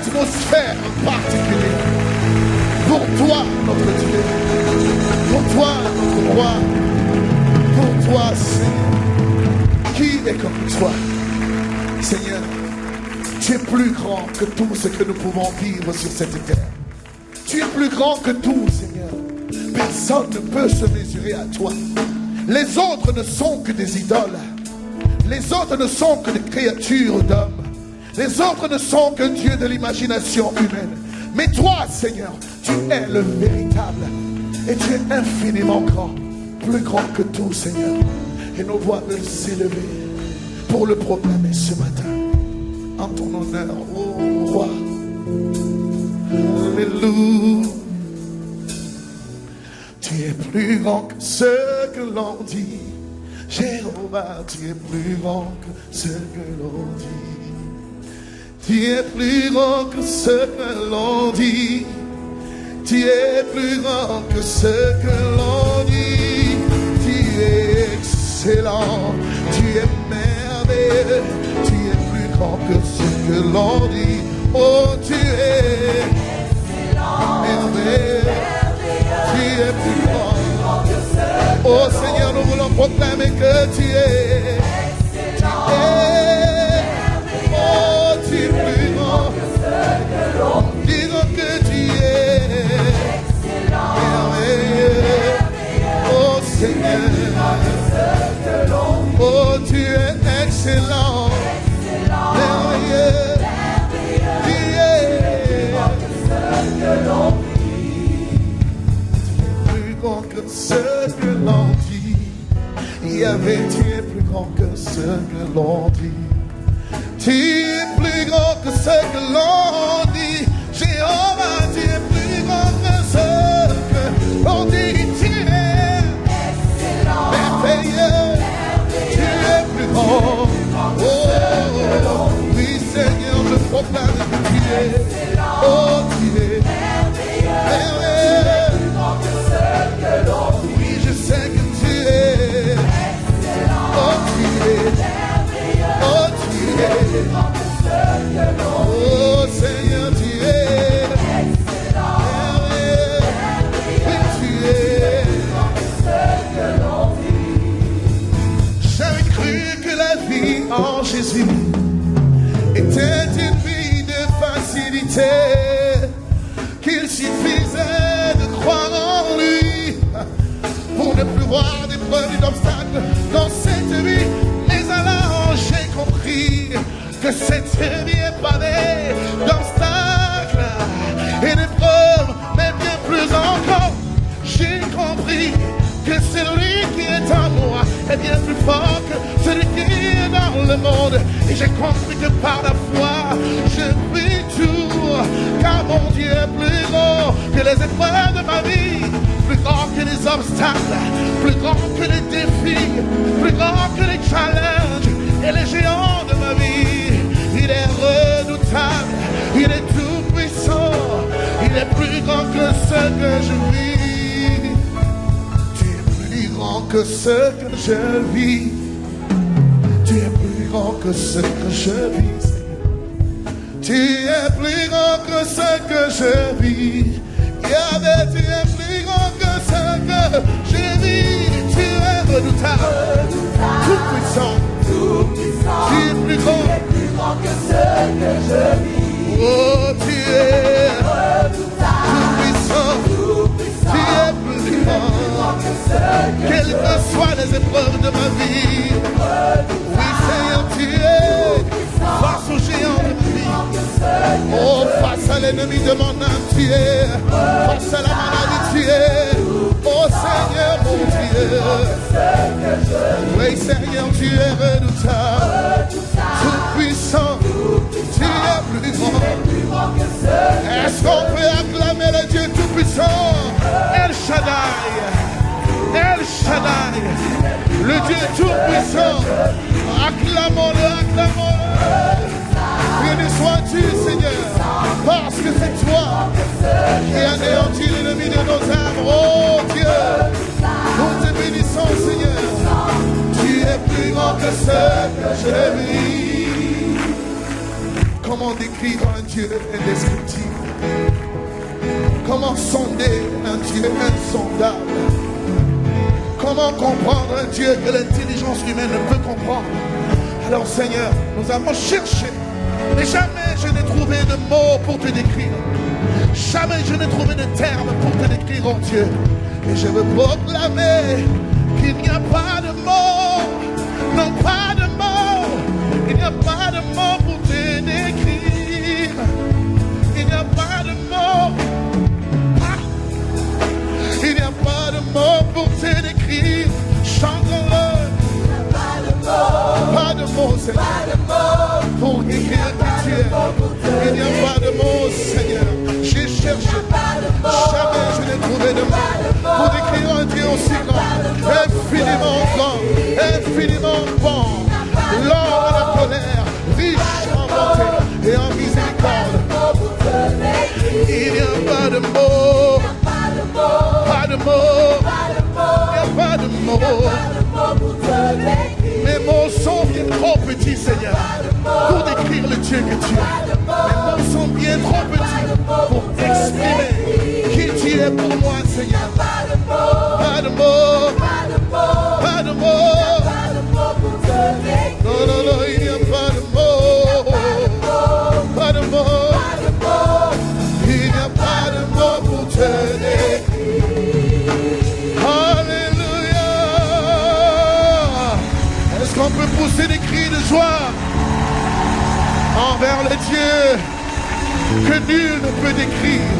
atmosphère particulière. Pour toi, notre Dieu. Pour toi, notre roi. Pour toi, Seigneur. Qui est comme toi? Seigneur, tu es plus grand que tout ce que nous pouvons vivre sur cette terre. Tu es plus grand que tout, Seigneur. Personne ne peut se mesurer à toi. Les autres ne sont que des idoles. Les autres ne sont que des créatures d'hommes. Les autres ne sont qu'un Dieu de l'imagination humaine. Mais toi, Seigneur, tu es le véritable. Et tu es infiniment grand. Plus grand que tout, Seigneur. Et nos voix veulent s'élever pour le proclamer ce matin. En ton honneur, ô roi. Alléluia. Tu es plus grand que ce que l'on dit. Jéhovah, tu es plus grand que ce que l'on dit. Tu es plus grand que ce que l'on dit. Tu es plus grand que ce que l'on dit. Tu es excellent, tu es merveilleux. Tu es plus grand que ce que l'on dit. Oh, tu es merveilleux. Tu es plus grand. Oh Seigneur, nous voulons proclamer que tu es excellent. Oh, tu es plus grand. Disons que tu es merveilleux. Oh Seigneur. Oh, tu es excellent. Merveilleux. Tu es plus grand que ce que l'on dit. Yahvé, tu es plus grand que ce que l'on dit. Tu es plus grand que ce que l'on dit. Jéhovah, tu es plus grand que ce que l'on dit. Tu es merveilleux. Tu es plus grand. Oh, oui Seigneur, je proclame que tu es. Oh, tu es merveilleux. Oui, je sais que tu es. Oh, tu es. Oh, tu es. Oh, Seigneur, tu es. Merveilleux. Oui, tu es. J'avais cru que la vie en Jésus était une vie de facilité, qu'il suffisait de croire en lui pour ne plus voir d'épreuves et d'obstacles dans cette vie. Mais alors j'ai compris que cette vie est pavée d'obstacles et d'épreuves, mais bien plus encore. J'ai compris que celui qui est en moi est bien plus fort que celui qui est dans le monde. Et j'ai compris que par la foi, je puis tout, car mon Dieu est plus grand que les épreuves de ma vie, plus grand que les obstacles, plus grand que les défis, plus grand que les challenges et les géants de ma vie. Il est redoutable, il est tout puissant, il est plus grand que ce que je vis. Que ce que je vis, tu es plus grand que ce que je vis, Seigneur. Tu es plus grand que ce que je vis. Yahvé, tu es plus grand que ce que je vis. Tu es redoutable, tout puissant. Tu es plus grand que ce que je vis. Oh, tu es tout puissant. Tu es plus grand. Quelles que soient les épreuves de ma vie, oui Seigneur, tu es face aux géants de ma vie. Oh, face à l'ennemi de mon âme, tu es. Face à la maladie, tu es. Oh Seigneur, mon Dieu. Oui Seigneur, tu es redoutable, tout puissant. Tu es plus grand. Est-ce qu'on peut acclamer le Dieu tout puissant? El Shaddai. El Shaddai, le Dieu tout-puissant. Acclamons-le, acclamons-le. Béni sois-tu, Seigneur, parce que c'est toi qui anéantis l'ennemi de nos âmes. Oh Dieu, nous te bénissons, Seigneur. Tu es plus grand que ce que je vis. Comment décrire un Dieu indescriptible? Comment sonder un Dieu insondable? Comment comprendre un Dieu que l'intelligence humaine ne peut comprendre? Alors Seigneur, nous avons cherché, mais jamais je n'ai trouvé de mots pour te décrire. Jamais je n'ai trouvé de termes pour te décrire, oh Dieu. Et je veux proclamer qu'il n'y a pas de mots, non pas de mots. Il n'y a pas de mots pour te décrire. Il n'y a pas de mots. Il n'y a pas de mots pour te décrire. Chantons-le. Pas de mots, Seigneur. Pour décrire qui tu es. Il n'y a pas de mots, Seigneur. J'ai cherché. Jamais je n'ai trouvé de mots pour décrire un Dieu aussi grand. Infiniment grand. Infiniment bon. Lors de la colère. Riche en bonté et en miséricorde. Il n'y a pas de mots. Pas de mots. Il n'y a pas de mots. Mes mots sont bien trop petits, Seigneur, pour décrire le Dieu que tu es. Mes mots sont bien trop petits pour exprimer qui tu es pour moi, Seigneur. Pas de mots. Pas de mots. Non, non, non, il n'y a pas de mots. Pas de mots. Il n'y a pas de mots pour te décrire. On peut pousser des cris de joie envers le Dieu que nul ne peut décrire.